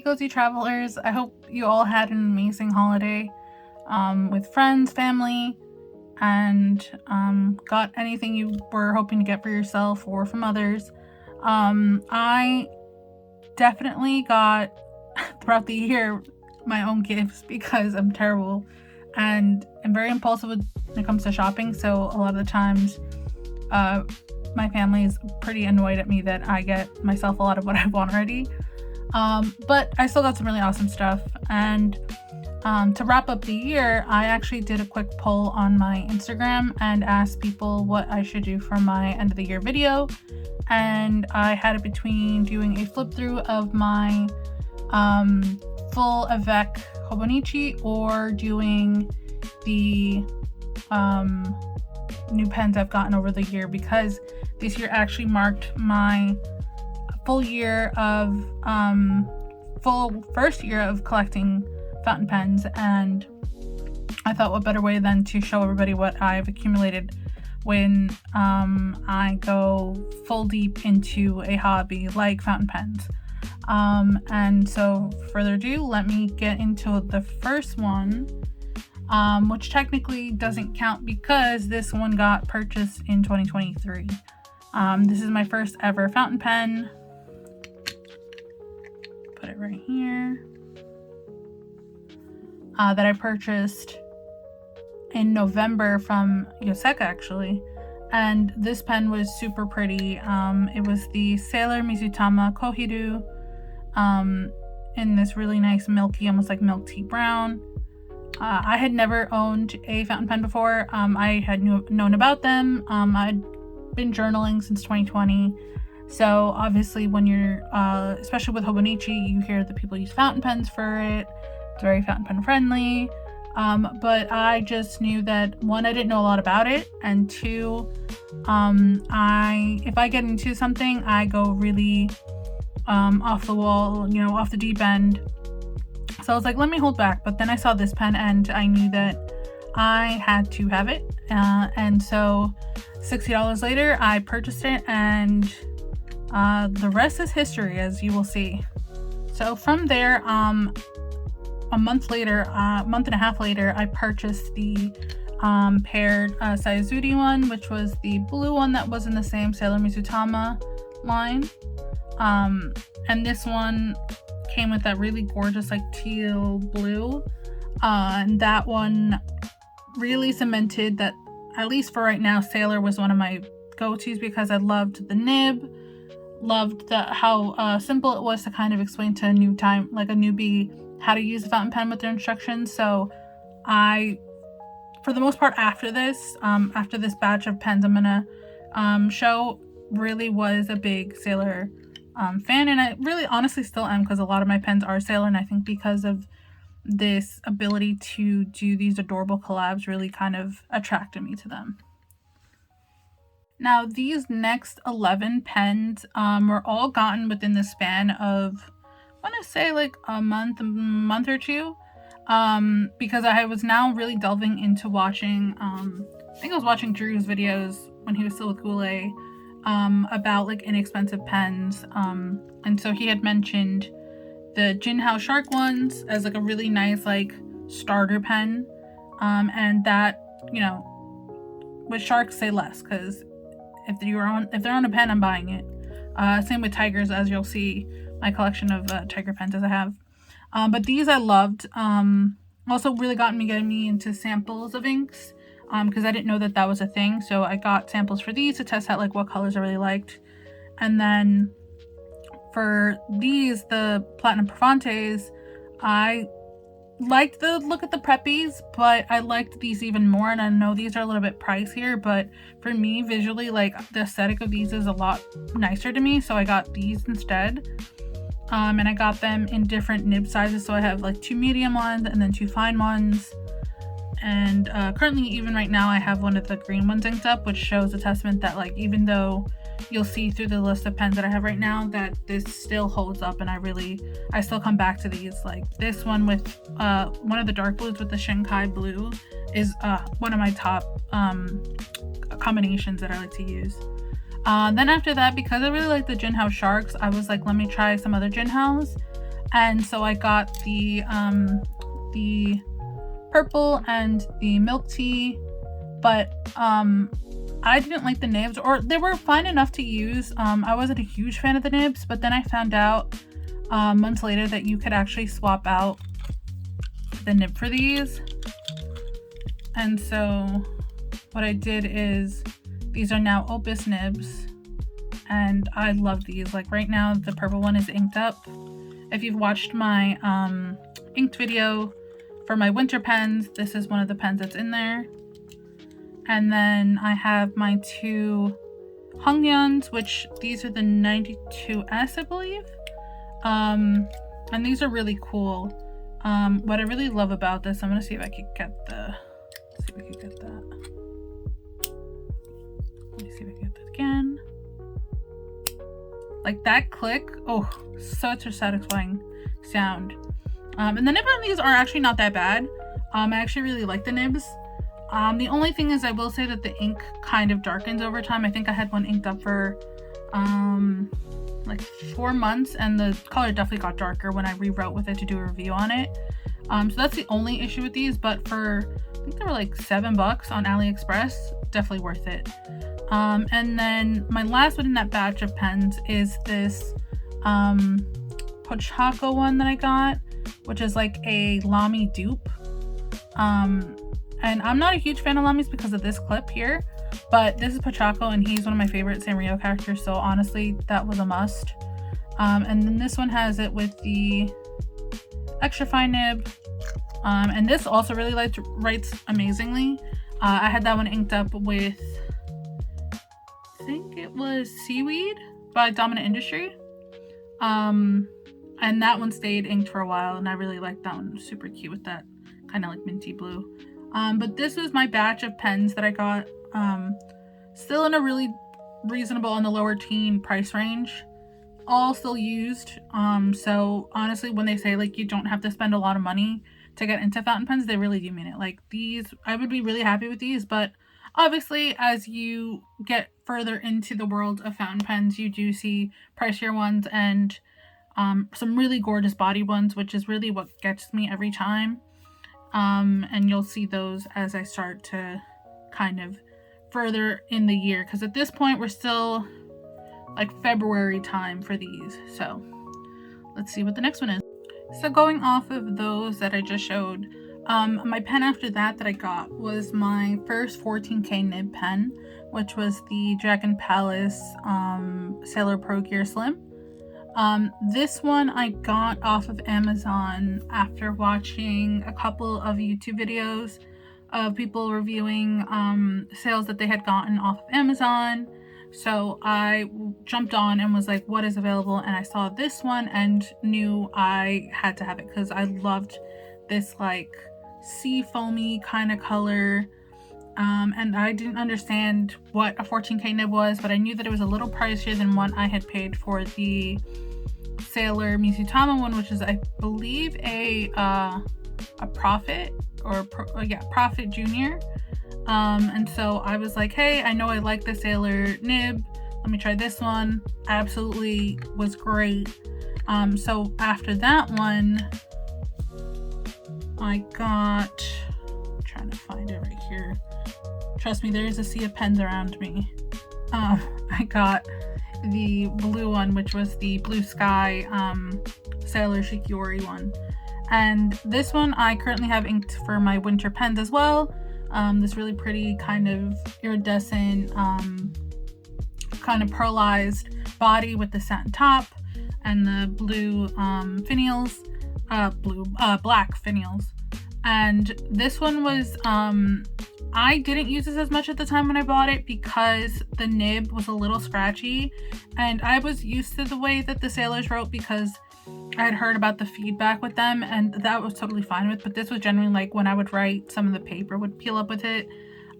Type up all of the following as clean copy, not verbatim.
Hey Cozy Travelers, I hope you all had an amazing holiday with friends, family, and got anything you were hoping to get for yourself or from others. I definitely got throughout the year my own gifts because I'm terrible and I'm very impulsive when it comes to shopping, so a lot of the times my family is pretty annoyed at me that I get myself a lot of what I want already. But I still got some really awesome stuff. And to wrap up the year, I actually did a quick poll on my Instagram and asked people what I should do for my end of the year video. And I had it between doing a flip through of my full avec Hobonichi or doing the new pens I've gotten over the year, because this year actually marked my full first year of collecting fountain pens, and I thought what better way than to show everybody what I've accumulated when I go full deep into a hobby like fountain pens. And so further ado, let me get into the first one, which technically doesn't count because this one got purchased in 2023. This is my first ever fountain pen. Put it right here. That I purchased in November from Yoseka actually. And this pen was super pretty. It was the Sailor Mizutama Kohiru in this really nice milky, almost like milk tea brown. I had never owned a fountain pen before. I had known about them. I'd been journaling since 2020. So obviously when you're, especially with Hobonichi, you hear that people use fountain pens for it. It's very fountain pen friendly. But I just knew that, one, I didn't know a lot about it, and two, if I get into something, I go really off the wall, off the deep end. So I was like, let me hold back. But then I saw this pen and I knew that I had to have it. And so $60 later, I purchased it, and the rest is history, as you will see. So from there, a month and a half later, I purchased the paired Sayazuri one, which was the blue one that was in the same Sailor Mizutama line. And this one came with that really gorgeous like teal blue. And that one really cemented that, at least for right now, Sailor was one of my go-tos because I loved the nib, loved how simple it was to kind of explain to a newbie how to use the fountain pen with their instructions. So I, for the most part, after this batch of pens I'm gonna show, really was a big Sailor fan, and I really honestly still am, because a lot of my pens are Sailor, and I think because of this ability to do these adorable collabs really kind of attracted me to them. Now these next 11 pens were all gotten within the span of, I want to say like a month or two, because I was now really delving into watching, I think I was watching Drew's videos when he was still with Goulet, about like inexpensive pens, and so he had mentioned the Jinhao Shark ones as like a really nice like starter pen, and that, with Sharks say less, because if they're on a pen, I'm buying it. Same with Tigers, as you'll see my collection of tiger pens as I have. But these I loved. Also really getting me into samples of inks, because I didn't know that was a thing. So I got samples for these to test out like what colors I really liked. And then for these, the Platinum Profantes, I liked the look at the preppies, but I liked these even more. And I know these are a little bit pricier, but for me, visually, like the aesthetic of these is a lot nicer to me. So I got these instead. And I got them in different nib sizes. So I have like 2 medium ones and then 2 fine ones. And currently, even right now, I have one of the green ones inked up, which shows a testament that, like, even though you'll see through the list of pens that I have right now, that this still holds up, and I still come back to these. Like this one with one of the dark blues with the Shinkai blue is one of my top combinations that I like to use. Then after that, because I really like the Jinhao Sharks, I was like, let me try some other Jinhaos. And so I got the purple and the milk tea, but I didn't like the nibs, or they were fine enough to use. I wasn't a huge fan of the nibs, but then I found out months later that you could actually swap out the nib for these. And so what I did is, these are now Opus nibs, and I love these. Like right now the purple one is inked up. If you've watched my inked video for my winter pens, this is one of the pens that's in there. And then I have my two Hongyuns, which these are the 92S, I believe. And these are really cool. What I really love about this, I'm gonna see if I could get that. Let me see if I can get that again. Like that click, oh, such a satisfying sound. And the nib on these are actually not that bad. I actually really like the nibs. The only thing is, I will say that the ink kind of darkens over time. I think I had one inked up for like 4 months, and the color definitely got darker when I rewrote with it to do a review on it. So that's the only issue with these, but for, I think they were like $7 on AliExpress, definitely worth it. And then my last one in that batch of pens is this Pochako one that I got, which is like a Lamy dupe. And I'm not a huge fan of Lamys because of this clip here, but this is Pochako, and he's one of my favorite Sanrio characters, so honestly that was a must. And then this one has it with the extra fine nib, and this also really writes amazingly. I had that one inked up with, I think it was Seaweed by Dominant Industry, and that one stayed inked for a while, and I really liked that one. It was super cute with that kind of like minty blue. But this was my batch of pens that I got, still in a really reasonable, on the lower teen price range, all still used. So honestly, when they say like you don't have to spend a lot of money to get into fountain pens, they really do mean it. Like these, I would be really happy with these, but obviously as you get further into the world of fountain pens, you do see pricier ones and some really gorgeous body ones, which is really what gets me every time. And you'll see those as I start to kind of further in the year, because at this point we're still like February time for these. So let's see what the next one is. So going off of those that I just showed, my pen after that I got was my first 14K nib pen, which was the Dragon Palace Sailor Pro Gear Slim. This one I got off of Amazon after watching a couple of YouTube videos of people reviewing sales that they had gotten off of Amazon. So I jumped on and was like, what is available? And I saw this one and knew I had to have it because I loved this like sea foamy kind of color. And I didn't understand what a 14K nib was, but I knew that it was a little pricier than what I had paid for the Sailor Mizutama one, which is, I believe, a Profit, or Profit Junior. And so I was like, hey, I know I like the Sailor nib, let me try this one. Absolutely was great. So after that one, I got, I'm trying to find it right here. Trust me, there is a sea of pens around me. I got the blue one, which was the Blue Sky Sailor Shikiori one. And this one I currently have inked for my winter pens as well. This really pretty kind of iridescent, kind of pearlized body with the satin top and the blue finials, black finials. And this one was, I didn't use this as much at the time when I bought it because the nib was a little scratchy, and I was used to the way that the sailors wrote because I had heard about the feedback with them, and that was totally fine with, but this was generally like when I would write, some of the paper would peel up with it.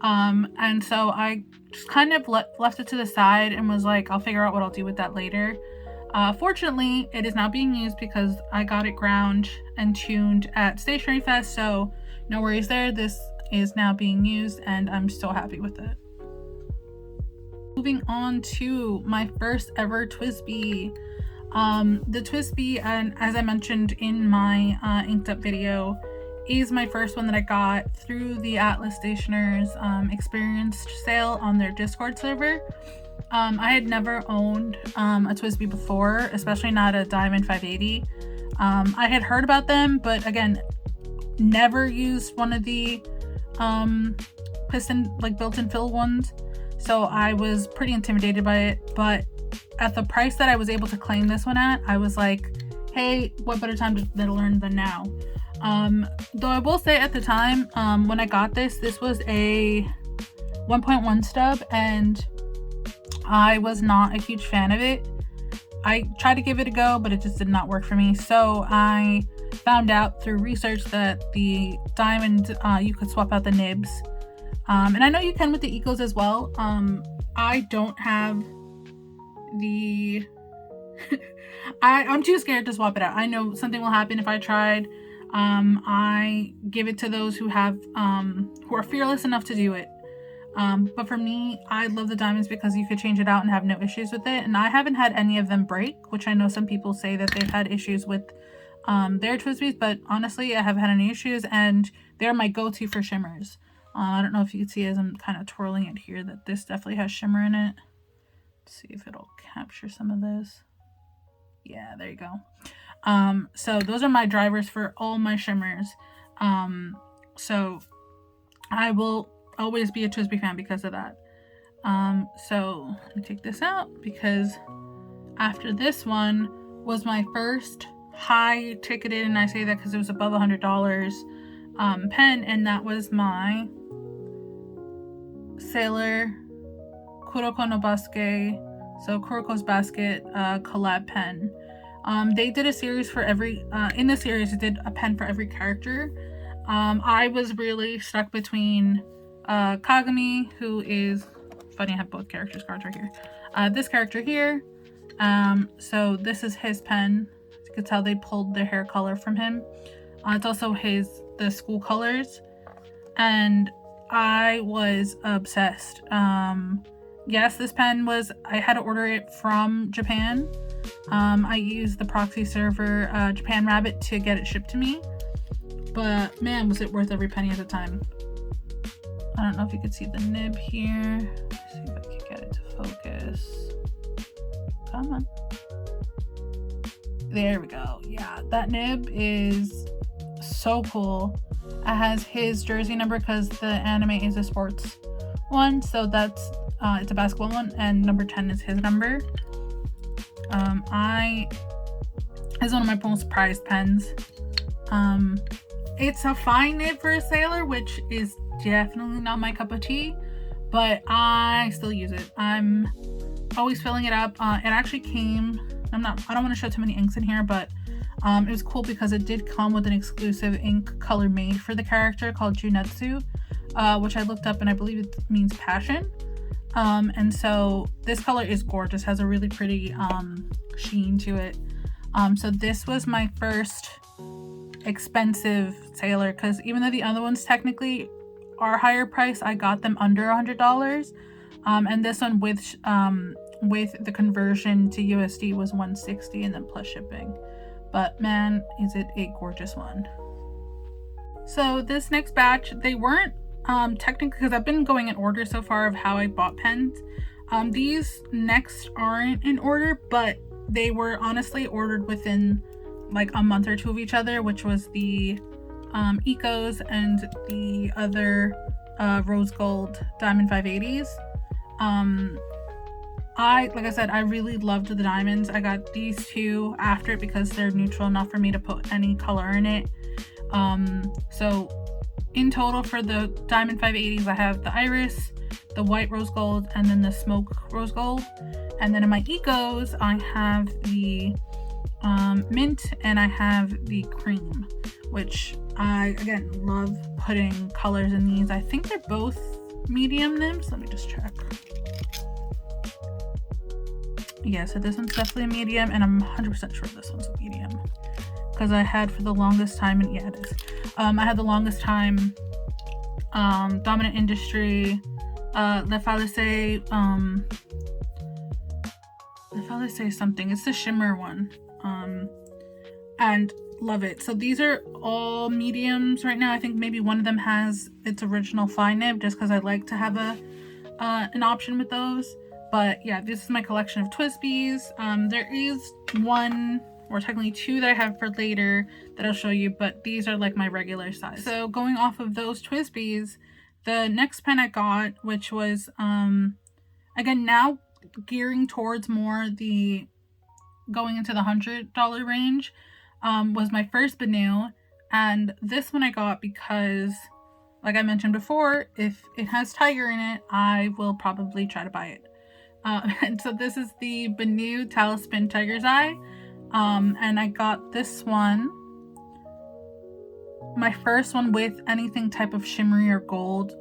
And so I just kind of left it to the side and was like, I'll figure out what I'll do with that later. Fortunately, it is now being used because I got it ground and tuned at Stationery Fest, so no worries there. This is now being used and I'm still happy with it. Moving on to my first ever TWSBI. The Twisby, and as I mentioned in my inked up video, is my first one that I got through the Atlas Stationers experienced sale on their Discord server. I had never owned a Twisby before, especially not a Diamond 580. I had heard about them, but again, never used one of the piston, like built-in fill ones, so I was pretty intimidated by it. But at the price that I was able to claim this one at, I was like, hey, what better time to learn than now? Though I will say at the time, when I got this was a 1.1 stub, and I was not a huge fan of it. I tried to give it a go, but it just did not work for me. So I found out through research that the Diamond, you could swap out the nibs. And I know you can with the Ecos as well. I don't have the... I'm too scared to swap it out. I know something will happen if I tried. I give it to those who have, who are fearless enough to do it. But for me, I love the diamonds because you could change it out and have no issues with it. And I haven't had any of them break, which I know some people say that they've had issues with their Twisbies, but honestly, I haven't had any issues, and they're my go-to for shimmers. I don't know if you can see as I'm kind of twirling it here that this definitely has shimmer in it. Let's see if it'll capture some of this. Yeah, there you go. So those are my drivers for all my shimmers. So I will always be a Twisby fan because of that. So let me take this out, because after this one was my first high ticketed, and I say that because it was above $100 pen, and that was my Sailor Kuroko no Basket, so Kuroko's Basket collab pen. They did a series for every, in the series, it did a pen for every character. I was really stuck between Kagami, who is, funny, I have both characters cards right here. This character here, so this is his pen. You can tell they pulled their hair color from him. It's also the school colors, and I was obsessed. Yes, this pen I had to order it from Japan. I used the proxy server Japan Rabbit to get it shipped to me, but man, was it worth every penny at the time. I don't know if you could see the nib here. Let's see if I can get it to focus. Come on. There we go. Yeah, that nib is so cool. It has his jersey number because the anime is a sports one, so that's it's a basketball one, and number 10 is his number. It's one of my most prized pens. It's a fine nib for a sailor, which is definitely not my cup of tea, but I still use it. I'm always filling it up. It actually came, I don't want to show too many inks in here, but it was cool because it did come with an exclusive ink color made for the character called Junetsu, which I looked up, and I believe it means passion. And so this color is gorgeous, has a really pretty sheen to it. So this was my first expensive sailor, because even though the other ones technically are higher price, I got them under $100. And this one with the conversion to USD was $160, and then plus shipping. But man, is it a gorgeous one. So this next batch, they weren't technically, because I've been going in order so far of how I bought pens. These next aren't in order, but they were honestly ordered within like a month or two of each other, which was the Ecos and the other rose gold diamond 580s. Like I said, I really loved the diamonds. I got these two after it because they're neutral enough for me to put any color in it. So in total for the diamond 580s, I have the iris, the white rose gold, and then the smoke rose gold. And then in my Ecos, I have the mint, and I have the cream, which I, again, love putting colors in these. I think they're both medium nibs. Let me just check. Yeah, so this one's definitely a medium, and I'm 100% sure this one's a medium, because I had for the longest time, and yeah, it is. I had the longest time Dominant Industry, Le Fallise did I say something? It's the shimmer one. And love it. So these are all mediums right now. I think maybe one of them has its original fine nib, just because I like to have an option with those. But yeah, this is my collection of Twisbies. There is one, or technically two, that I have for later that I'll show you, but these are like my regular size. So going off of those Twisbies, the next pen I got, which was again now gearing towards more the going into the $100 range, was my first Benu. And this one I got because, like I mentioned before, if it has tiger in it, I will probably try to buy it. And so this is the Benu Talisman Tiger's Eye. And I got this one, my first one with anything type of shimmery or gold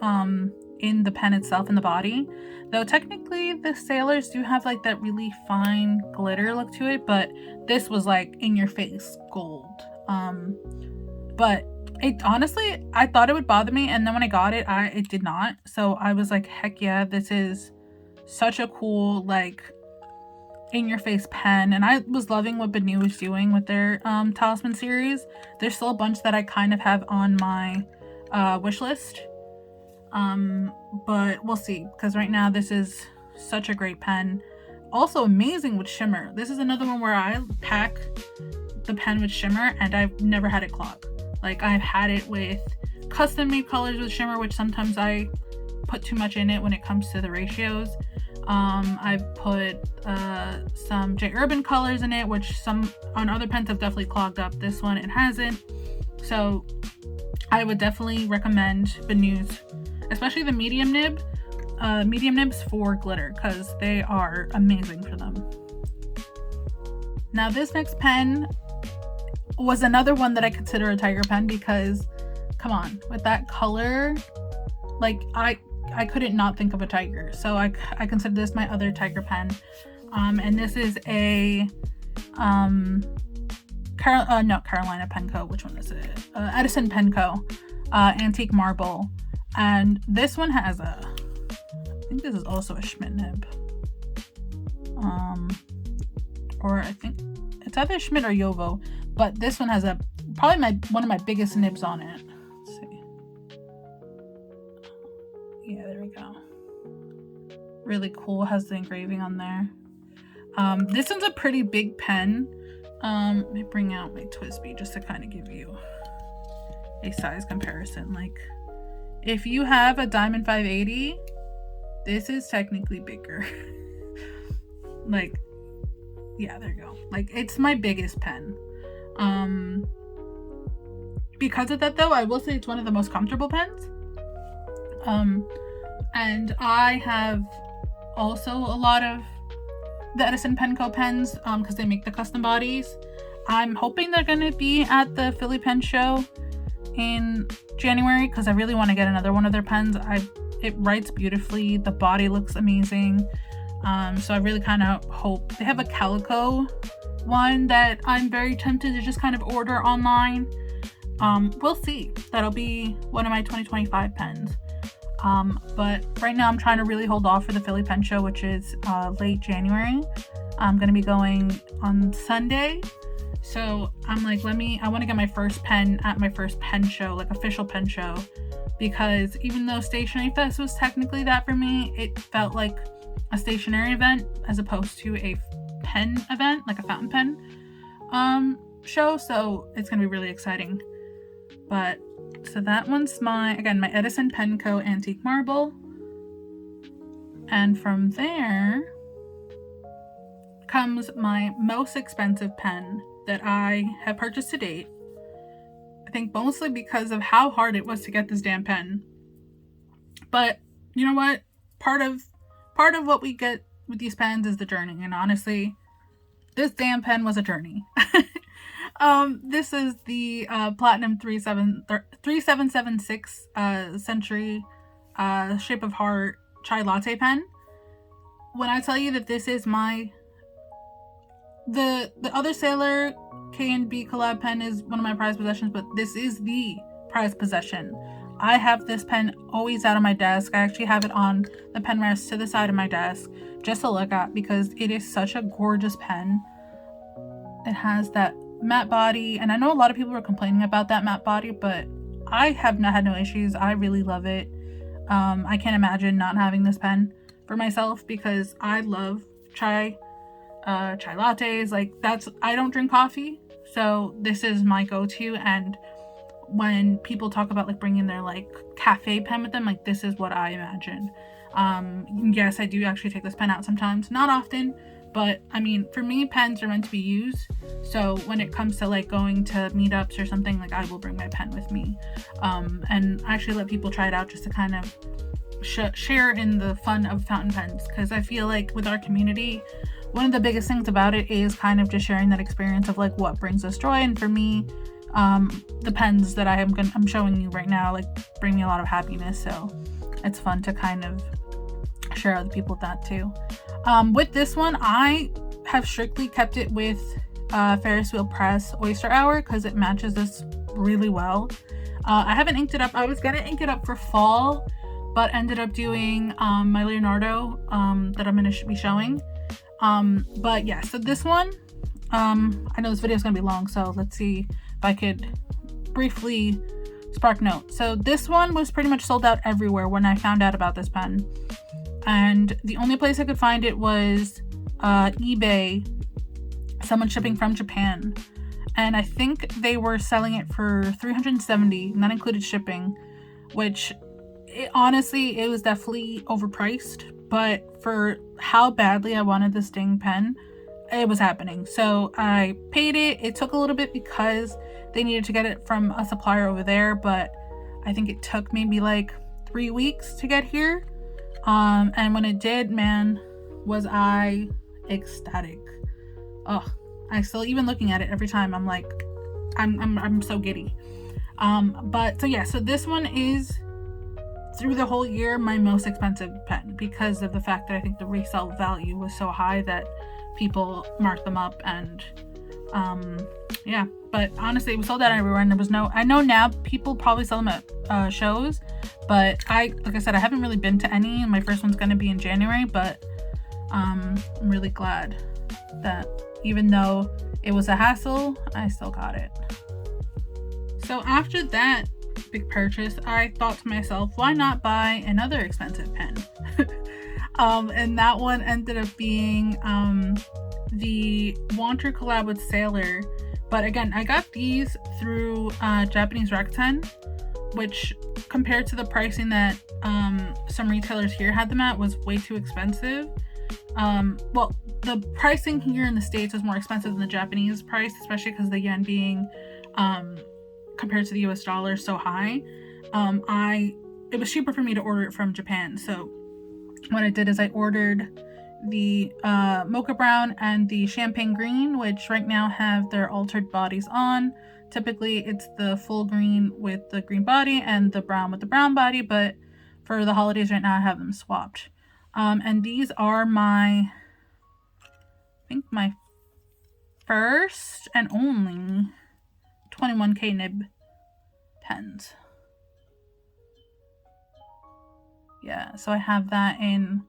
in the pen itself, in the body. Though technically the Sailors do have like that really fine glitter look to it, but this was like in your face gold. But it honestly, I thought it would bother me, and then when I got it, it did not. So I was like, heck yeah, this is such a cool like in your face pen. And I was loving what Benu was doing with their Talisman series. There's still a bunch that I kind of have on my wish list, but we'll see, because right now this is such a great pen. Also amazing with shimmer. This is another one where I pack the pen with shimmer and I've never had it clog. Like, I've had it with custom made colors with shimmer, which sometimes I put too much in it when it comes to the ratios. I've put some J Urban colors in it, which some on other pens have definitely clogged up. This one, it hasn't. So I would definitely recommend Benu's, especially the medium nibs for glitter, because they are amazing for them. Now this next pen was another one that I consider a tiger pen, because come on, with that color, like I couldn't not think of a tiger. So I consider this my other tiger pen. And this is a Carolina Penco. Which one is it? Edison Penco antique marble. And this one has I think this is also a Schmidt nib. Or I think it's either Schmidt or Jovo, but this one has probably one of my biggest nibs on it. Let's see. Yeah, there we go. Really cool. Has the engraving on there. This one's a pretty big pen. Let me bring out my Twisby just to kind of give you a size comparison. Like, if you have a Diamond 580, this is technically bigger. Like, yeah, there you go. Like, it's my biggest pen. Because of that, though, I will say it's one of the most comfortable pens. And I have also a lot of the Edison Penco pens, because they make the custom bodies. I'm hoping they're going to be at the Philly Pen Show in January, because I really want to get another one of their pens. It writes beautifully. The body looks amazing. So I really kind of hope. They have a calico one that I'm very tempted to just kind of order online. We'll see. That'll be one of my 2025 pens. But right now I'm trying to really hold off for the Philly Pen Show, which is late January. I'm going to be going on Sunday. So I'm like, I want to get my first pen at my first pen show, like official pen show, because even though Stationery Fest was technically that for me, it felt like a stationery event as opposed to a pen event, like a fountain pen show. So it's going to be really exciting. But so that one's my Edison Penco antique marble. And from there comes my most expensive pen that I have purchased to date. I think mostly because of how hard it was to get this damn pen. But you know what? Part of what we get with these pens is the journey. And honestly, this damn pen was a journey. This is the Platinum 3776 Century Shape of Heart Chai Latte pen. When I tell you that this is the other Sailor K&B collab pen is one of my prized possessions, but this is the prized possession. I have this pen always out of my desk. I actually have it on the pen rest to the side of my desk just to look at because it is such a gorgeous pen. It has that matte body, and I know a lot of people were complaining about that matte body, but I have not had no issues. I really love it. I can't imagine not having this pen for myself because I love chai lattes. Like, I don't drink coffee, so this is my go-to. And when people talk about like bringing their like cafe pen with them, like this is what I imagine. Yes, I do actually take this pen out sometimes, not often, but I mean, for me, pens are meant to be used. So when it comes to like going to meetups or something, like I will bring my pen with me, and actually let people try it out just to kind of share in the fun of fountain pens, because I feel like with our community, one of the biggest things about it is kind of just sharing that experience of like what brings us joy. And for me, the pens that I'm showing you right now like bring me a lot of happiness, so it's fun to kind of share other people with that too. With this one, I have strictly kept it with Ferris Wheel Press Oyster Hour because it matches this really well. I haven't inked it up. I was gonna ink it up for fall, but ended up doing my Leonardo that I'm gonna be showing. But yeah, so this one, I know this video is gonna be long, so let's see if I could briefly spark note. So this one was pretty much sold out everywhere when I found out about this pen, and the only place I could find it was eBay, someone shipping from Japan, and I think they were selling it for $370, and that included shipping, which honestly, it was definitely overpriced, but for how badly I wanted this dang pen, it was happening. So I paid it. It took a little bit because they needed to get it from a supplier over there, but I think it took maybe like 3 weeks to get here. And when it did, man, was I ecstatic. Oh, I still, even looking at it every time, I'm like, I'm so giddy. But so yeah, so this one is through the whole year my most expensive pen because of the fact that I think the resale value was so high that people marked them up. And yeah, but honestly, it was sold out everywhere, and there was no, I know now people probably sell them at shows, but like I said, I haven't really been to any, and my first one's going to be in January. But I'm really glad that even though it was a hassle, I still got it. So after that big purchase, I thought to myself, why not buy another expensive pen? And that one ended up being the Wanter collab with Sailor. But again, I got these through Japanese Rakuten, which compared to the pricing that some retailers here had them at was way too expensive. Well, the pricing here in the States was more expensive than the Japanese price, especially because the yen being compared to the US dollar so high. It was cheaper for me to order it from Japan. So what I did is I ordered the mocha brown and the champagne green, which right now have their altered bodies on. Typically it's the full green with the green body and the brown with the brown body, but for the holidays right now I have them swapped. And these are I think my first and only 21K nib pens. Yeah, so I have that in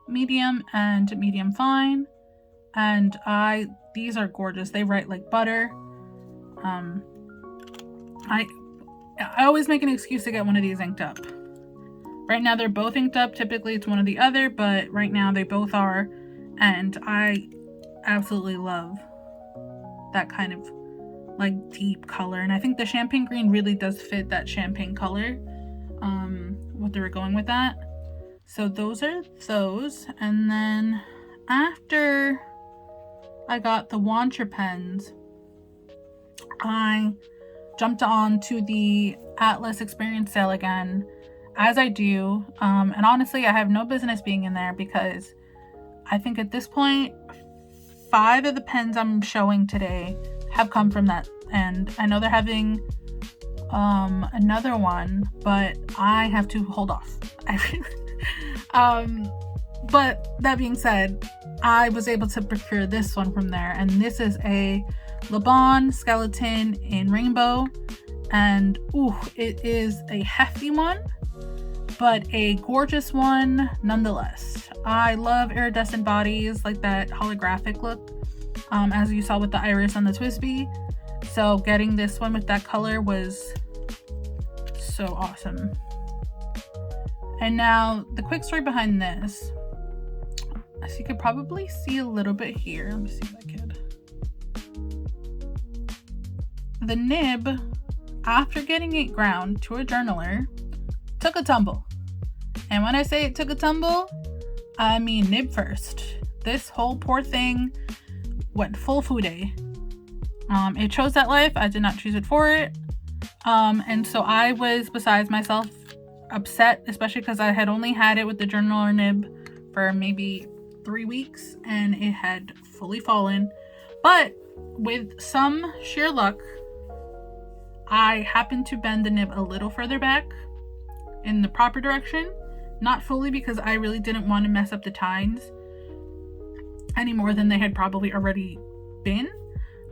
medium and medium fine, and these are gorgeous. They write like butter. I always make an excuse to get one of these inked up. Right now they're both inked up. Typically it's one or the other, but right now they both are, and I absolutely love that kind of like deep color. And I think the champagne green really does fit that champagne color, what they were going with that. So those are those. And then after I got the Wanter pens, I jumped on to the Atlas Experience sale again, as I do. And honestly, I have no business being in there because I think at this point 5 of the pens I'm showing today have come from that, and I know they're having another one, but I have to hold off. But that being said, I was able to procure this one from there, and this is a Le Bon skeleton in rainbow, and ooh, it is a hefty one, but a gorgeous one nonetheless. I love iridescent bodies, like that holographic look, as you saw with the iris on the Twisby. So getting this one with that color was so awesome. And now the quick story behind this, as you could probably see a little bit here. Let me see if I could. The nib, after getting it ground to a journaler, took a tumble. And when I say it took a tumble, I mean nib first. This whole poor thing went full fude. It chose that life. I did not choose it for it. And so I was besides myself, upset, especially because I had only had it with the journaler nib for maybe 3 weeks and it had fully fallen. But with some sheer luck, I happened to bend the nib a little further back in the proper direction. Not fully, because I really didn't want to mess up the tines any more than they had probably already been.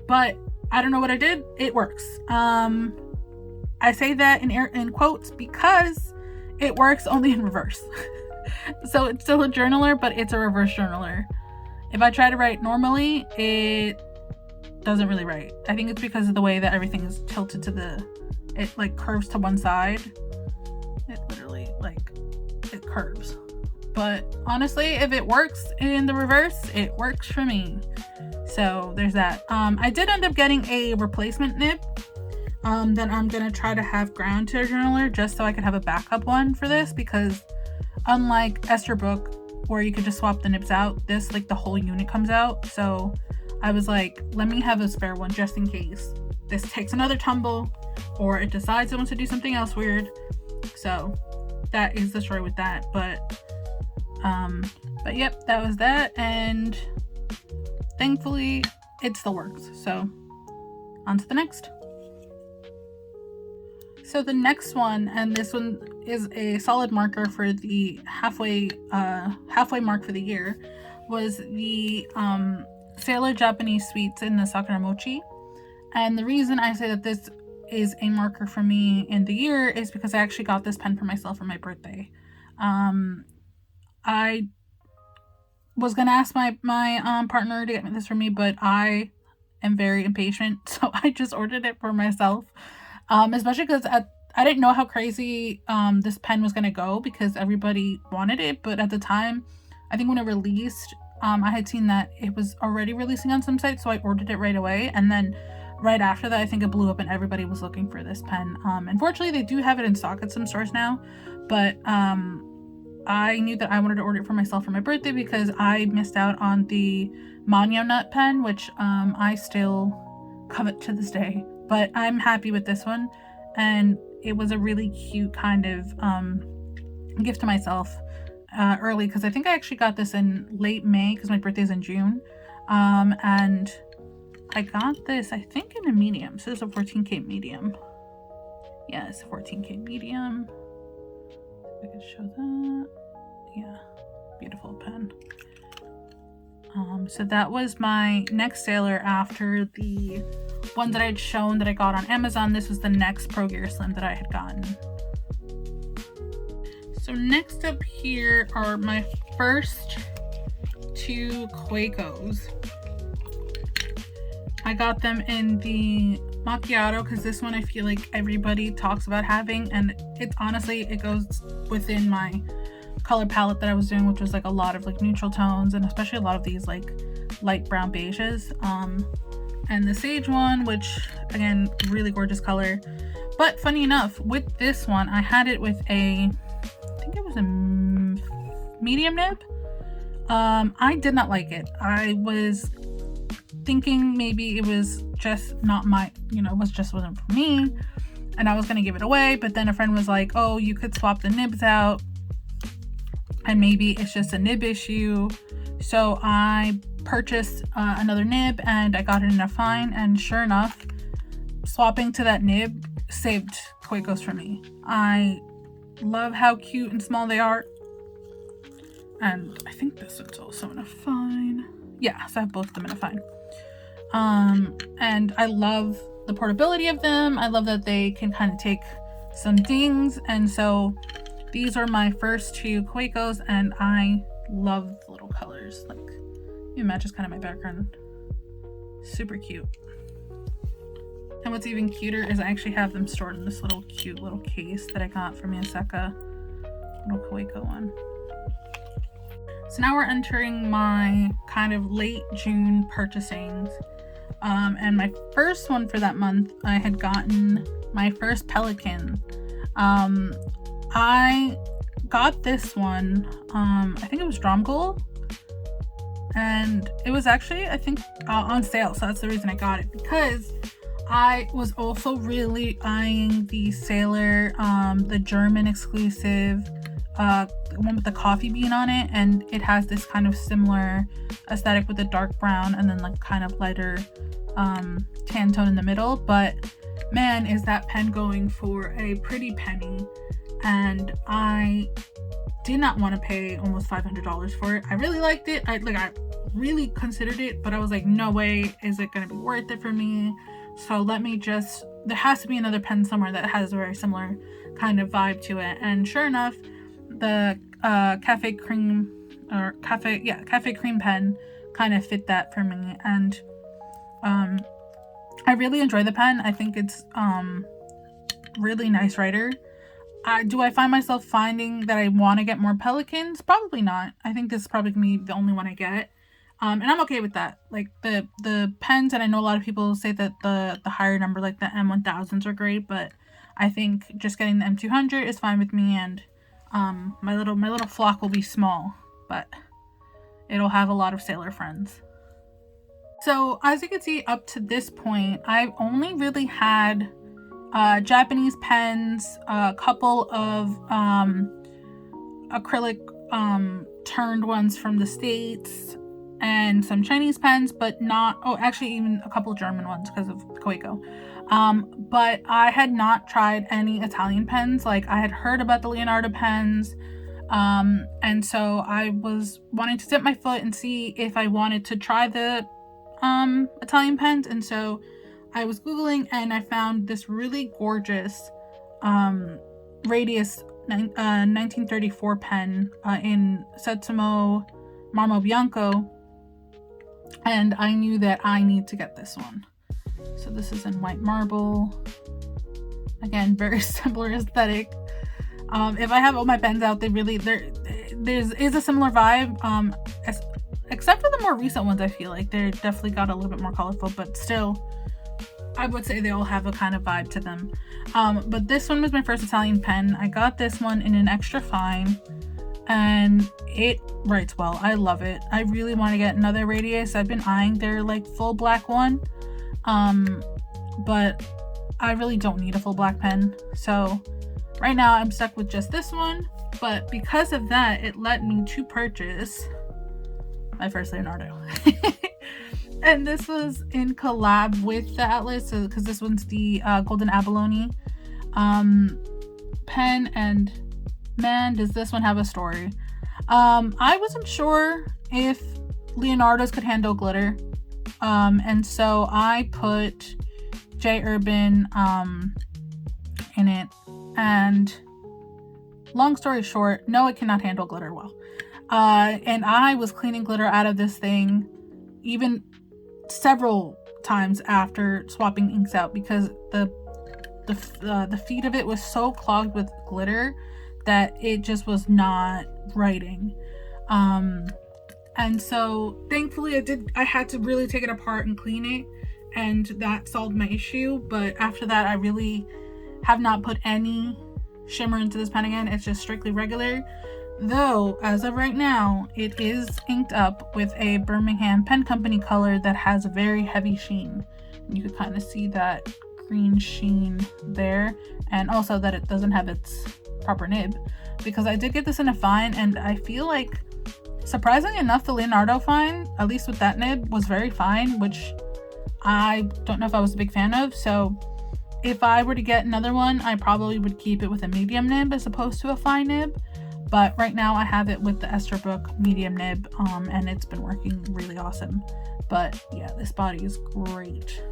But I don't know what I did. It works. I say that in quotes because it works only in reverse. So it's still a journaler, but it's a reverse journaler. If I try to write normally, it doesn't really write. I think it's because of the way that everything is tilted to it like curves to one side. It literally it curves. But honestly, if it works in the reverse, it works for me. So there's that. I did end up getting a replacement nib that I'm gonna try to have ground to a journaler just so I could have a backup one for this, because unlike Esther Book where you could just swap the nibs out, this the whole unit comes out. So I was like, let me have a spare one just in case this takes another tumble or it decides it wants to do something else weird. So that is the story with that. But yep, that was that, and thankfully it still works. So on to the next. So the next one, and this one is a solid marker for the halfway mark for the year, was the Sailor Japanese Sweets in the Sakura Mochi. And the reason I say that this is a marker for me in the year is because I actually got this pen for myself for my birthday. I was gonna ask my partner to get this for me, but I am very impatient, so I just ordered it for myself. Especially because I didn't know how crazy this pen was gonna go, because everybody wanted it. But at the time, I think when it released, I had seen that it was already releasing on some sites, so I ordered it right away. And then right after that, I think it blew up and everybody was looking for this pen. Unfortunately, they do have it in stock at some stores now, but I knew that I wanted to order it for myself for my birthday because I missed out on the Manyo Nut pen, which I still covet to this day. But I'm happy with this one, and it was a really cute kind of gift to myself early, because I think I actually got this in late May because my birthday's in June. And I got this, I think, in a medium. So it's a 14K medium. Yeah, it's a 14K medium. If I could show that. Yeah, beautiful pen. So that was my next Sailor after the one that I'd shown that I got on Amazon. This was the next Pro Gear Slim that I had gotten. So next up here are my first two Quakos. I got them in the macchiato because this one I feel like everybody talks about having, and it's honestly, it goes within my color palette that I was doing, which was a lot of neutral tones, and especially a lot of these light brown beiges. And the sage one, which again, really gorgeous color. But funny enough, with this one, I had it with I think it was a medium nib. I did not like it. I was thinking maybe it was just not my, wasn't for me, and I was gonna give it away. But then a friend was like, oh, you could swap the nibs out and maybe it's just a nib issue. So I purchased another nib and I got it in a fine, and sure enough, swapping to that nib saved Quakos for me. I love how cute and small they are, and I think this one's also in a fine. Yeah, so I have both of them in a fine. And I love the portability of them. I love that they can kind of take some dings, and so these are my first 2 Coicos, and I love the little colors. Like, it matches kind of my background. Super cute. And what's even cuter is I actually have them stored in this little cute little case that I got from Yaseka. Little Coico one. So now we're entering my kind of late June purchasings. And my first one for that month, I had gotten my first Pelican. I got this one, I think it was Drum Gold, and it was actually, I think, on sale, so that's the reason I got it, because I was also really eyeing the Sailor, the German exclusive, the one with the coffee bean on it, and it has this kind of similar aesthetic with the dark brown and then like kind of lighter tan tone in the middle. But man, is that pen going for a pretty penny, and I did not want to pay almost $500 for it. I really liked it. I really considered it, but I was like, no way is it going to be worth it for me. So let me just, there has to be another pen somewhere that has a very similar kind of vibe to it. And sure enough, the Cafe Cream pen kind of fit that for me. And I really enjoy the pen. I think it's really nice writer. Do I find myself finding that I want to get more Pelicans? Probably not. I think this is probably going to be the only one I get. And I'm okay with that. Like the pens, and I know a lot of people say that the higher number, like the M1000s, are great, but I think just getting the M200 is fine with me. And my little flock will be small, but it'll have a lot of sailor friends. So as you can see, up to this point, I've only really had Japanese pens, a couple of acrylic turned ones from the States, and some Chinese pens, but not, actually even a couple German ones because of Coico. But I had not tried any Italian pens. Like, I had heard about the Leonardo pens, and so I was wanting to dip my foot and see if I wanted to try the Italian pens. And so I was Googling, and I found this really gorgeous Radius 1934 pen in Setsumo Marmo Bianco, and I knew that I need to get this one. So this is in white marble. Again, very similar aesthetic. If I have all my pens out, there's a similar vibe. Except for the more recent ones, I feel like they're definitely got a little bit more colorful, but still, I would say they all have a kind of vibe to them. But this one was my first Italian pen. I got this one in an extra fine, and it writes well. I love it. I really want to get another Radius. I've been eyeing their like full black one, but I really don't need a full black pen. So right now I'm stuck with just this one, but because of that, it led me to purchase my first Leonardo. And this was in collab with the Atlas, so because this one's the Golden Abalone pen, and man, does this one have a story. I wasn't sure if Leonardo's could handle glitter, and so I put J Urban in it, and long story short, no, it cannot handle glitter well. And I was cleaning glitter out of this thing even several times after swapping inks out, because the feet of it was so clogged with glitter that it just was not writing. And so thankfully I had to really take it apart and clean it, and that solved my issue. But after that, I really have not put any shimmer into this pen again. It's just strictly regular, though as of right now it is inked up with a Birmingham Pen Company color that has a very heavy sheen. You could kind of see that green sheen there, and also that it doesn't have its proper nib, because I did get this in a fine, and I feel like, surprisingly enough, the Leonardo fine, at least with that nib, was very fine, which I don't know if I was a big fan of. So if I were to get another one, I probably would keep it with a medium nib as opposed to a fine nib. But right now I have it with the Esterbrook medium nib, and it's been working really awesome. But yeah, this body is great.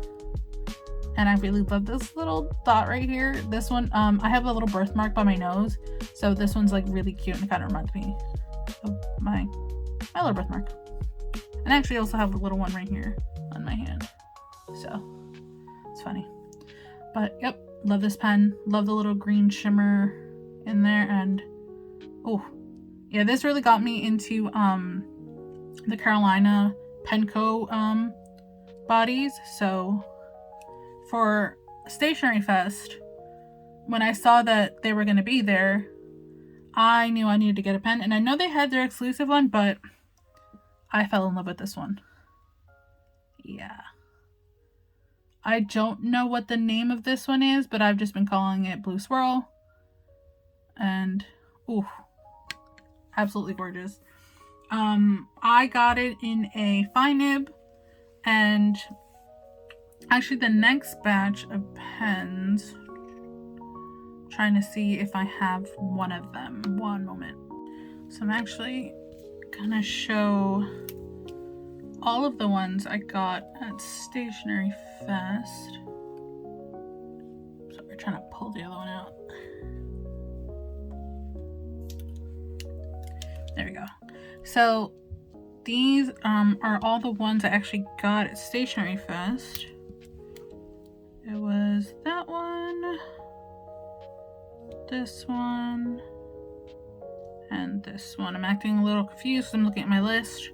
And I really love this little dot right here. This one, I have a little birthmark by my nose, so this one's like really cute and kind of reminds me of my little birthmark. And I actually also have a little one right here on my hand, so it's funny. But yep, love this pen. Love the little green shimmer in there. And oh yeah, this really got me into the Carolina Penco bodies. So for Stationery Fest, when I saw that they were going to be there, I knew I needed to get a pen. And I know they had their exclusive one, but I fell in love with this one. Yeah. I don't know what the name of this one is, but I've just been calling it Blue Swirl. And, ooh, absolutely gorgeous. I got it in a fine nib, and actually the next batch of pens, trying to see if I have one of them. One moment. So I'm actually gonna show all of the ones I got at Stationery Fest. So we're trying to pull the other one out. There we go. So these are all the ones I actually got at Stationery Fest. It was that one, this one, and this one. I'm acting a little confused because I'm looking at my list,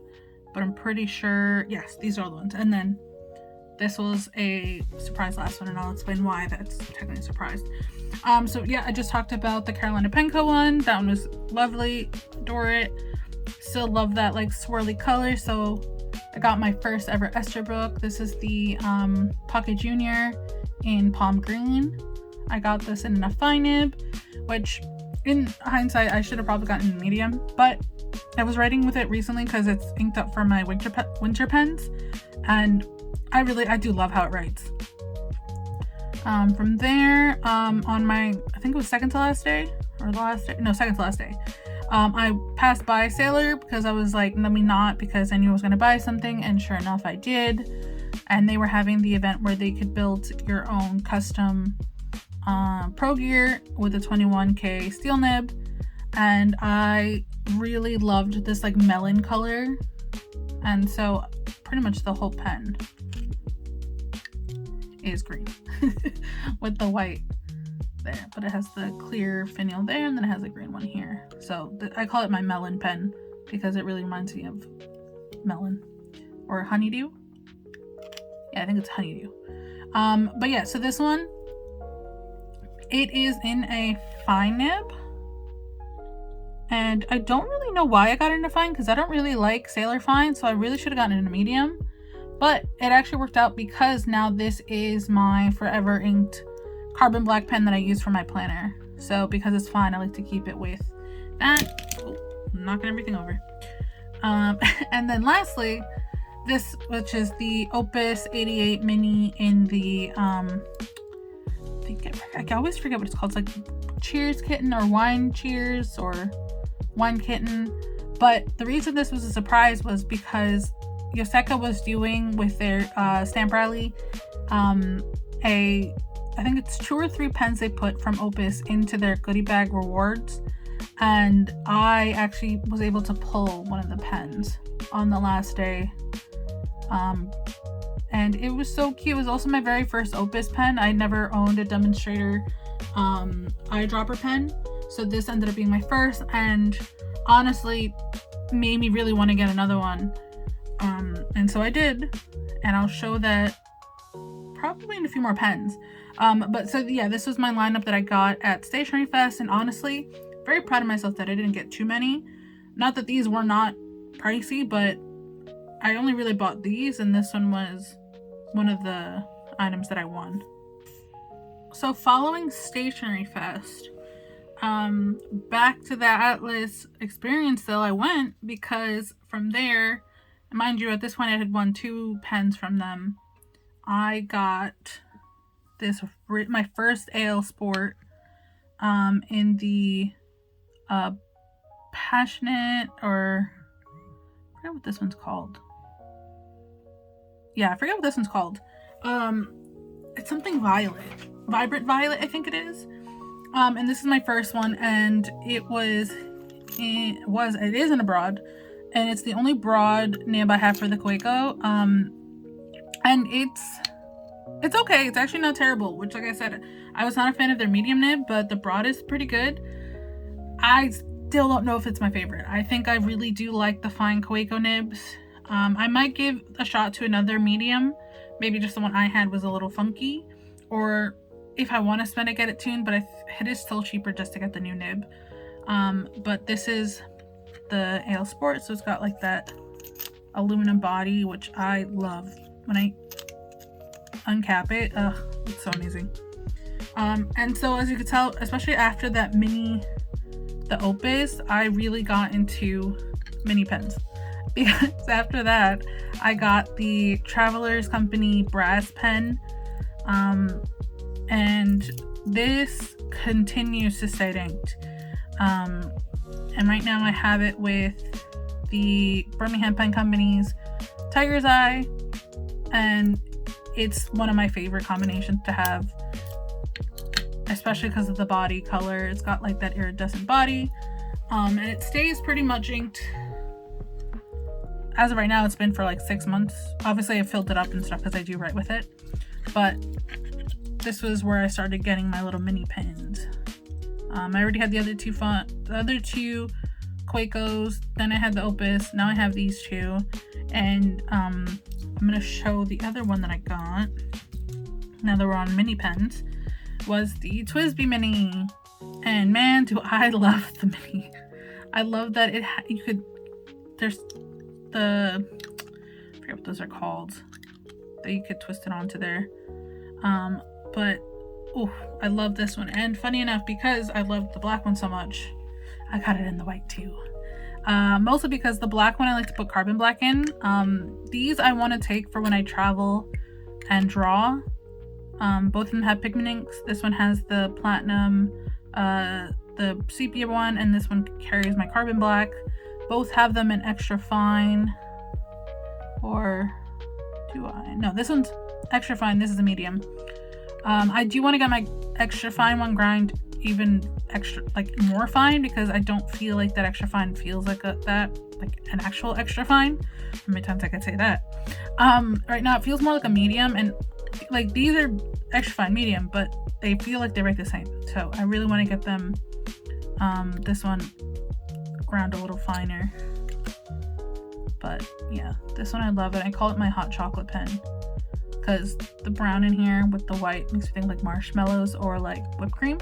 but I'm pretty sure, yes, these are all the ones. And then this was a surprise last one, and I'll explain why that's technically a surprise. So yeah, I just talked about the Carolina Penco one. That one was lovely. Adore it. Still love that like swirly color. So I got my first ever Esterbrook. This is the Pocket Junior in Palm Green. I got this in a fine nib, which in hindsight I should have probably gotten in medium, but I was writing with it recently because it's inked up for my winter pens, and I do love how it writes. From there, on my, I think it was second to last day, I passed by Sailor because I was like, let me not, because I knew I was going to buy something, and sure enough I did. And they were having the event where they could build your own custom Pro Gear with a 21K steel nib, and I really loved this like melon color, and so pretty much the whole pen is green with the white there, but it has the clear finial there, and then it has a green one here. So I call it my melon pen because it really reminds me of melon or honeydew. Yeah, I think it's honeydew. But yeah, so this one, it is in a fine nib, and I don't really know why I got it in a fine because I don't really like Sailor Fine, so I really should have gotten it in a medium. But it actually worked out because now this is my forever inked carbon black pen that I use for my planner. So because it's fine, I like to keep it with that. Oh, I'm knocking everything over. And then lastly, this, which is the Opus 88 Mini in the I always forget what it's called. It's like Cheers Kitten or Wine Cheers or Wine Kitten. But the reason this was a surprise was because Yoseka was doing with their stamp rally I think it's 2 or 3 pens they put from Opus into their goodie bag rewards, and I actually was able to pull one of the pens on the last day, and it was so cute. It was also my very first Opus pen. I never owned a demonstrator eyedropper pen, so this ended up being my first, and honestly made me really want to get another one. And so I did, and I'll show that probably in a few more pens. But so yeah, this was my lineup that I got at Stationery Fest, and honestly, very proud of myself that I didn't get too many. Not that these were not pricey, but I only really bought these, and this one was one of the items that I won. So following Stationery Fest, back to the Atlas experience sale I went, because from there, mind you, at this point I had won 2 pens from them. I got this, my first AL Sport, in the Passionate, or I forget what this one's called. Yeah, I forget what this one's called. it's something violet, vibrant violet, I think it is. And this is my first one, and it is in a broad, and it's the only broad nib I have for the Coeco. And it's okay. It's actually not terrible, which, like I said, I was not a fan of their medium nib, but the broad is pretty good. I still don't know if it's my favorite. I think I really do like the fine Coeco nibs. I might give a shot to another medium. Maybe just the one I had was a little funky, or if I want to spend it, get it tuned, but it is still cheaper just to get the new nib. But this is the Ale Sport, so it's got like that aluminum body, which I love. When I uncap it, it's so amazing. And so as you can tell, especially after that the Opus, I really got into mini pens, because after that I got the Travelers Company brass pen, and this continues to stay inked. And right now I have it with the Birmingham Pen Company's Tiger's Eye, and it's one of my favorite combinations to have, especially because of the body color. It's got like that iridescent body, and it stays pretty much inked. As of right now, it's been for like 6 months. Obviously I filled it up and stuff because I do write with it, but this was where I started getting my little mini pens. I already had the other two Coecos, then I had the Opus, now I have these two, and I'm gonna show the other one that I got, now that we're on mini pens, was the TWSBI Mini. And man, do I love the Mini. I love that there's the, I forget what those are called, that you could twist it onto there. But oh, I love this one. And funny enough, because I love the black one so much, I got it in the white too. Mostly because the black one I like to put carbon black in. These I want to take for when I travel and draw. Both of them have pigment inks. This one has the platinum, the sepia one, and this one carries my carbon black. Both have them in extra fine. Or do I? No, this one's extra fine. This is a medium. I do want to get my extra fine one grind even extra, like more fine, because I don't feel like that extra fine feels like like an actual extra fine. How many times I could say that? Right now it feels more like a medium, and like these are extra fine medium, but they feel like they write the same. So I really want to get them, this one ground a little finer. But yeah, this one I love it. I call it my hot chocolate pen, because the brown in here with the white makes me think like marshmallows or like whipped cream.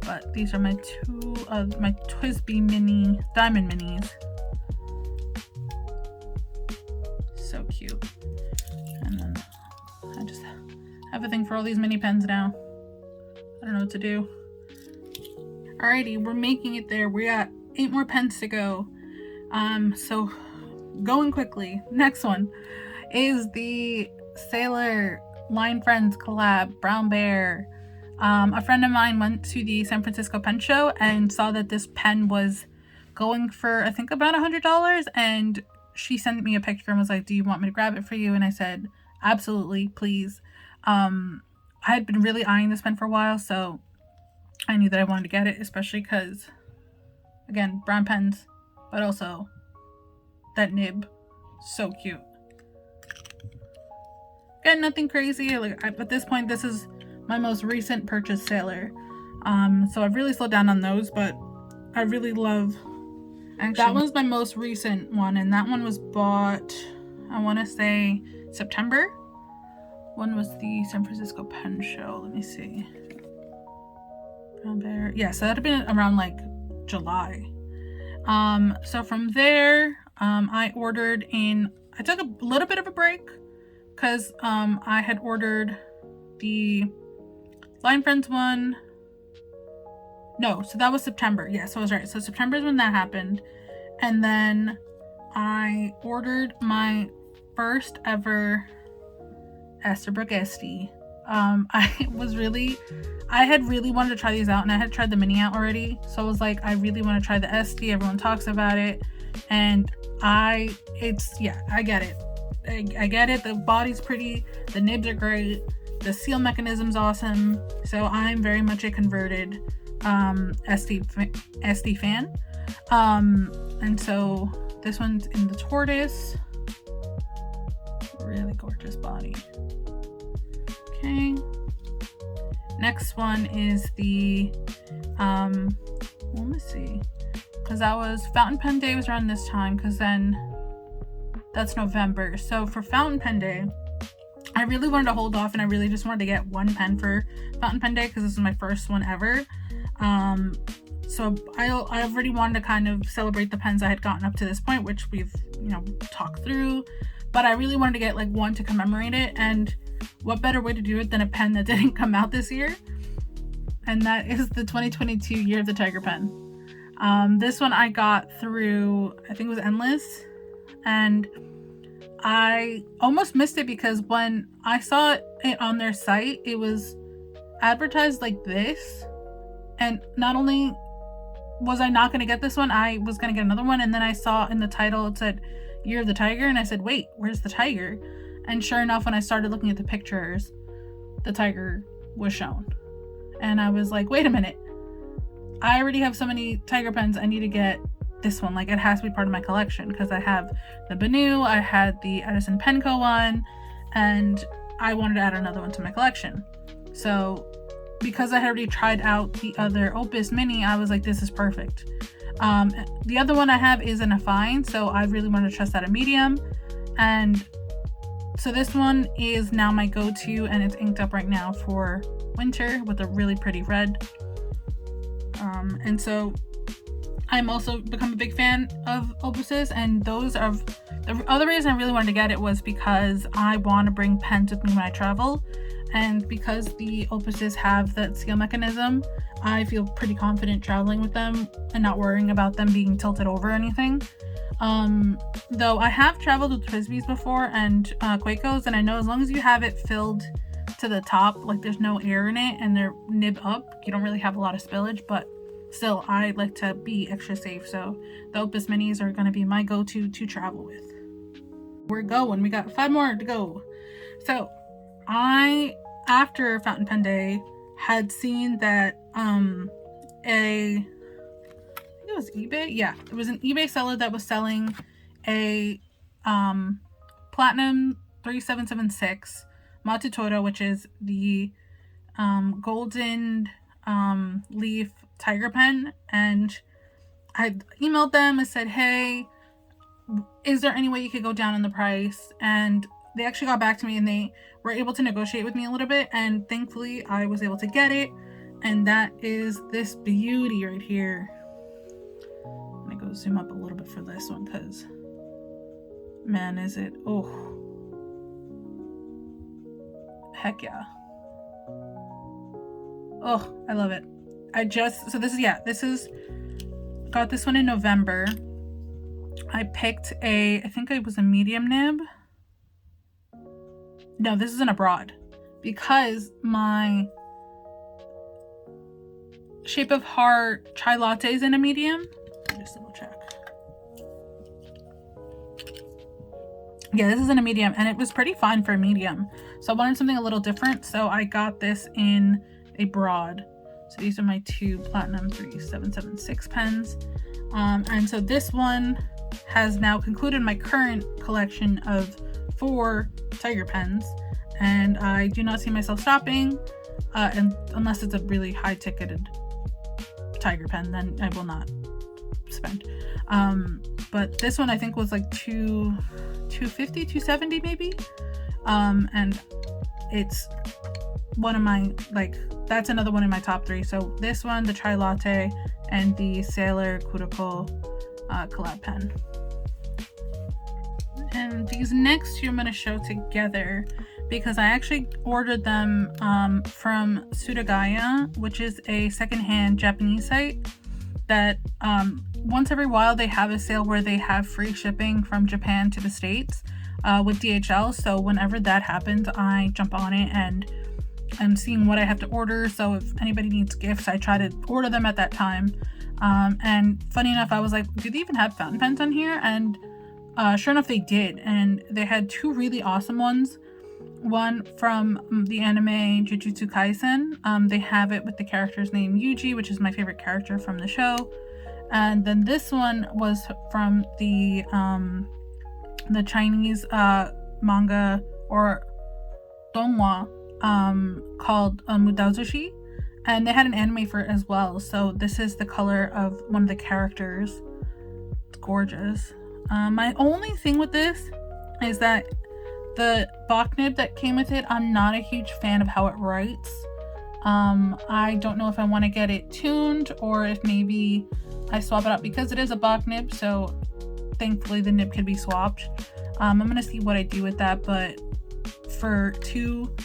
But these are my two of my TWSBI Mini Diamond Minis. So cute. And then I just have a thing for all these mini pens now. I don't know what to do. Alrighty, we're making it there. We got 8 more pens to go. So going quickly. Next one is the Sailor Line Friends collab Brown Bear. A friend of mine went to the San Francisco pen show and saw that this pen was going for, I think, about $100, and she sent me a picture and was like, do you want me to grab it for you? And I said, absolutely, please. I had been really eyeing this pen for a while, so I knew that I wanted to get it, especially because, again, brown pens, but also that nib, so cute. Again, nothing crazy. At this point, this is my most recent purchase Sailor. So I've really slowed down on those, but I really love, actually, that was my most recent one, and that one was bought, I want to say September. When was the San Francisco pen show? Let me see. Brown Bear. Yeah, so that had been around like July. So from there, I ordered in, I took a little bit of a break because I had ordered the Line Friends one. No, so that was September. Yeah, so I was right. So September is when that happened. And then I ordered my first ever Esterbrook Esty. I had really wanted to try these out, and I had tried the mini out already. So I was like, I really want to try the Esty. Everyone talks about it. And I get it. I get it. The body's pretty. The nibs are great. The seal mechanism's awesome. So I'm very much a converted SD fan. And so this one's in the tortoise. Really gorgeous body. Okay. Next one is the let me see, because that was Fountain Pen Day was around this time, because then that's November. So for Fountain Pen Day, I really wanted to hold off, and I really just wanted to get one pen for Fountain Pen Day because this is my first one ever. So I already wanted to kind of celebrate the pens I had gotten up to this point, which we've, you know, talked through, but I really wanted to get like one to commemorate it. And what better way to do it than a pen that didn't come out this year? And that is the 2022 Year of the Tiger pen. This one I got through, I think it was Endless, and I almost missed it because when I saw it on their site, it was advertised like this, and not only was I not going to get this one, I was going to get another one, and then I saw in the title it said Year of the Tiger, and I said, wait, where's the tiger? And sure enough, when I started looking at the pictures, the tiger was shown. And I was like, wait a minute, I already have so many tiger pens, I need to get this one. Like, it has to be part of my collection because I have the Banu, I had the Edison Penco one, and I wanted to add another one to my collection. So because I had already tried out the other Opus Mini, I was like, this is perfect. The other one I have is in a fine, so I really wanted to test out a medium. And so this one is now my go-to, and it's inked up right now for winter with a really pretty red. And so I'm also become a big fan of Opuses, and those are the other reason I really wanted to get it was because I want to bring pens with me when I travel, and because the Opuses have that seal mechanism, I feel pretty confident traveling with them and not worrying about them being tilted over or anything. Though I have traveled with Frisbees before and Quakos, and I know as long as you have it filled to the top, like there's no air in it and they're nib up, you don't really have a lot of spillage, but still I like to be extra safe. So the Opus Minis are going to be my go-to to travel with. We're going, we got 5 more to go. So I, after Fountain Pen Day, had seen that it was eBay, yeah, it was an eBay seller that was selling a platinum 3776 Matutoro, which is the golden leaf tiger pen, and I emailed them and said, hey, is there any way you could go down in the price? And they actually got back to me and they were able to negotiate with me a little bit, and thankfully I was able to get it, and that is this beauty right here. I'm gonna go zoom up a little bit for this one because man, is it, oh heck yeah, oh I love it. So this is, yeah, this is, got this one in November. I picked I think it was a medium nib. No, this is an abroad, because my Shape of Heart chai latte is in a medium. Let me just double check. Yeah, this is in a medium, and it was pretty fine for a medium. So I wanted something a little different, so I got this in a broad. So these are my 2 Platinum 3776 pens. And so this one has now concluded my current collection of 4 tiger pens, and I do not see myself stopping, and unless it's a really high ticketed tiger pen, then I will not spend. But this one I think was like $250, $270 maybe, and it's one of my, like, that's another one in my top 3. So this one, the chai latte, and the Sailor Cuticle collab pen. And these next 2 I'm going to show together because I actually ordered them from Sudagaya, which is a secondhand Japanese site that once every while they have a sale where they have free shipping from Japan to the States with DHL. So whenever that happens, I jump on it and I'm seeing what I have to order. So if anybody needs gifts, I try to order them at that time. And funny enough, I was like, do they even have fountain pens on here? And sure enough, they did. And they had 2 really awesome ones. one from the anime Jujutsu Kaisen. They have it with the character's name Yuji, which is my favorite character from the show. And then this one was from the Chinese manga or donghua called Mudazushi, and they had an anime for it as well. So this is the color of one of the characters. It's gorgeous. My only thing with this is that the box nib that came with it, I'm not a huge fan of how it writes. I don't know if I want to get it tuned or if maybe I swap it out, because it is a box nib, so thankfully the nib can be swapped. I'm gonna see what I do with that, but for 2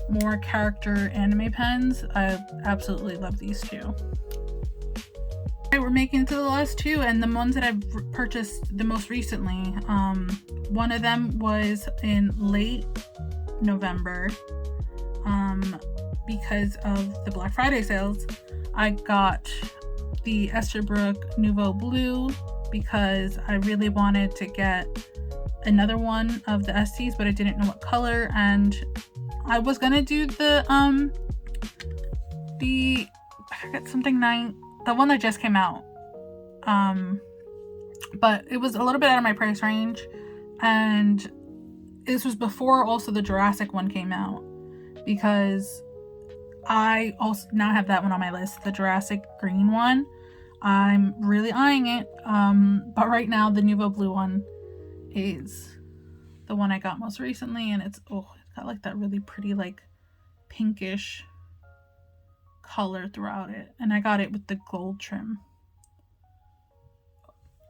more character anime pens, I absolutely love these 2. Alright, we're making it to the last 2, and the ones that I've purchased the most recently. One of them was in late November, because of the Black Friday sales. I got the Esterbrook Nouveau Blue because I really wanted to get another one of the STs, but I didn't know what color, and I was gonna do the I forget something 9, the one that just came out, but it was a little bit out of my price range, and this was before also the Jurassic one came out, because I also now have that one on my list, the Jurassic green one. I'm really eyeing it, but right now the Nouveau Blue one is the one I got most recently, and it's got like that really pretty like pinkish color throughout it, and I got it with the gold trim.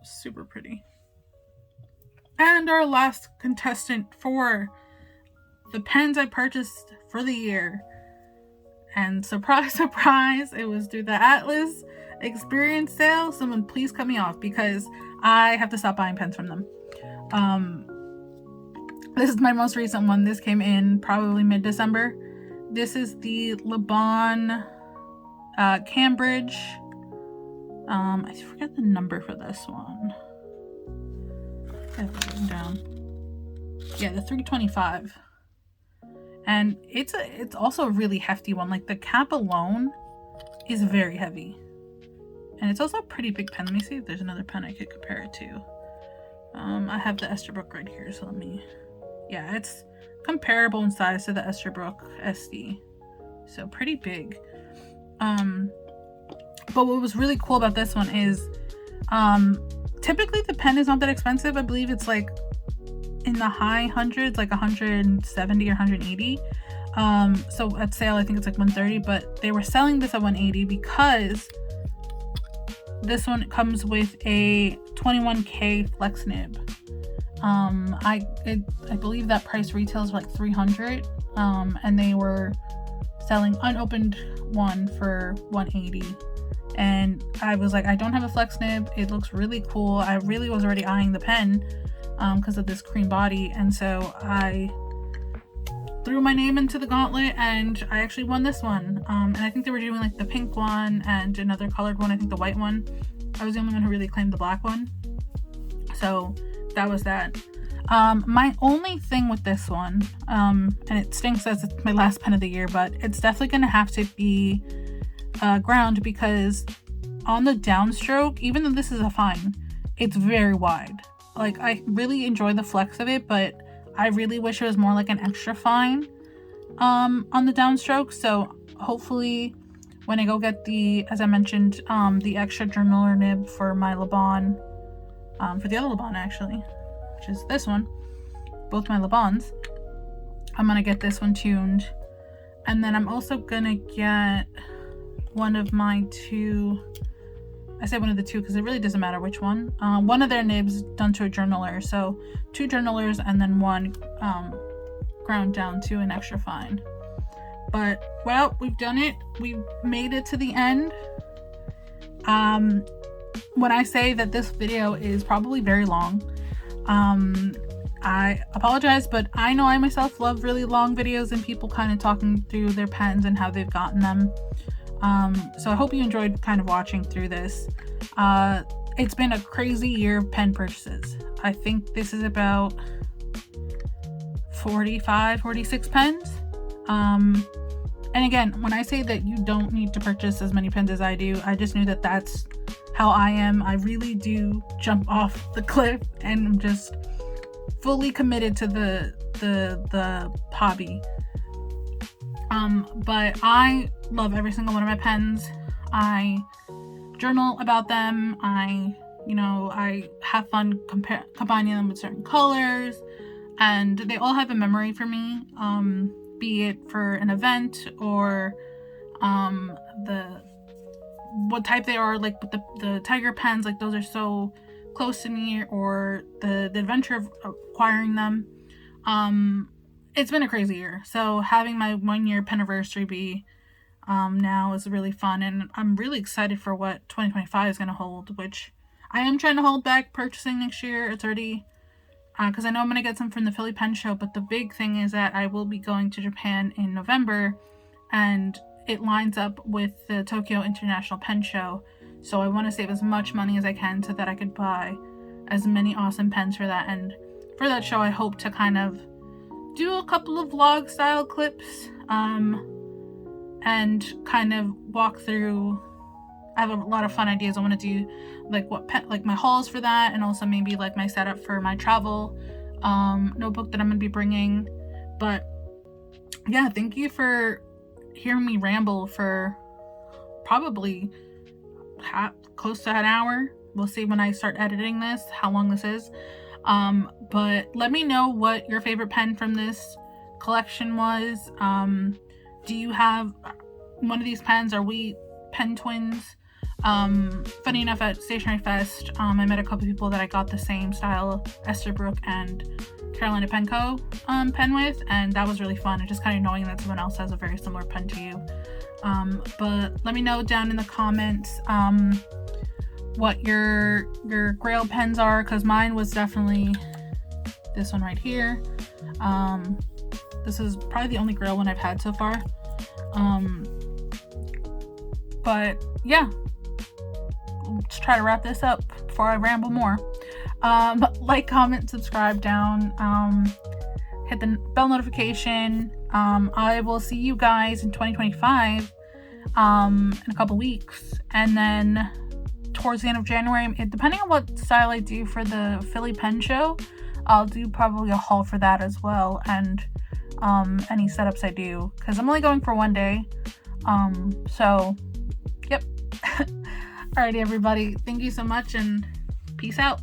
Super pretty. And our last contestant for the pens I purchased for the year, and surprise surprise, it was through the Atlas experience sale. Someone please cut me off because I have to stop buying pens from them. This is my most recent one. This came in probably mid-December. This is the Le Bon Cambridge. I forget the number for this one. I have it written down. Yeah, the 325. And it's also a really hefty one. Like the cap alone is very heavy. And it's also a pretty big pen. Let me see if there's another pen I could compare it to. I have the Esterbrook right here, so let me... Yeah, it's comparable in size to the Esterbrook SD. So pretty big. But what was really cool about this one is typically the pen is not that expensive. I believe it's like in the high hundreds, like 170 or 180. So at sale I think it's like 130, but they were selling this at 180 because this one comes with a 21K flex nib. I believe that price retails like 300, and they were selling unopened one for 180. And I was like, I don't have a flex nib. It looks really cool. I really was already eyeing the pen because of this cream body, and so I threw my name into the gauntlet and I actually won this one. And I think they were doing like the pink one and another colored one, I think the white one. I was the only one who really claimed the black one, so that was that. My only thing with this one, and it stinks as it's my last pen of the year, but it's definitely gonna have to be ground, because on the downstroke, even though this is a fine, it's very wide. Like I really enjoy the flex of it, but I really wish it was more like an extra fine on the downstroke. So hopefully when I go get the, as I mentioned, the extra journaler nib for my Le Bon, for the other Le Bon actually, which is this one, both my Le Bons, I'm gonna get this one tuned. And then I'm also gonna get one of my two, I say one of the two because it really doesn't matter which one, one of their nibs done to a journaler. So 2 journalers and then one ground down to an extra fine. But well, we've done it. We've made it to the end. When I say that this video is probably very long, I apologize, but I know I myself love really long videos and people kind of talking through their pens and how they've gotten them. So I hope you enjoyed kind of watching through this. It's been a crazy year of pen purchases. I think this is about 45, 46 pens. And again, when I say that you don't need to purchase as many pens as I do, I just knew that that's how I am. I really do jump off the cliff and I'm just fully committed to the hobby. But I love every single one of my pens. I journal about them. I have fun combining them with certain colors, and they all have a memory for me. Be it for an event or what type they are, like with the tiger pens, like those are so close to me, or the adventure of acquiring them. It's been a crazy year, so having my 1-year penniversary be now is really fun, and I'm really excited for what 2025 is going to hold, which I am trying to hold back purchasing next year. It's already because I know I'm going to get some from the Philly Pen Show, but the big thing is that I will be going to Japan in November, and it lines up with the Tokyo International Pen Show, so I want to save as much money as I can so that I could buy as many awesome pens for that. And for that show, I hope to kind of do a couple of vlog style clips and kind of walk through. I have a lot of fun ideas. I want to do like my hauls for that, and also maybe like my setup for my travel notebook that I'm going to be bringing. But yeah, thank you for hearing me ramble for probably close to an hour. We'll see when I start editing this how long this is. But let me know what your favorite pen from this collection was. Do you have one of these pens? Are we pen twins? Funny enough, at Stationery Fest, I met a couple people that I got the same style Esterbrook and Carolina Penco pen with, and that was really fun. And just kind of knowing that someone else has a very similar pen to you. But let me know down in the comments what your grail pens are, because mine was definitely this one right here. This is probably the only grail one I've had so far. But yeah, let's try to wrap this up before I ramble more. Like, comment, subscribe down, hit the bell notification. I will see you guys in 2025 in a couple weeks, and then towards the end of January, depending on what style I do for the Philly Pen Show, I'll do probably a haul for that as well, and any setups I do, because I'm only going for 1 day. So yep. Alrighty, everybody, thank you so much, and peace out.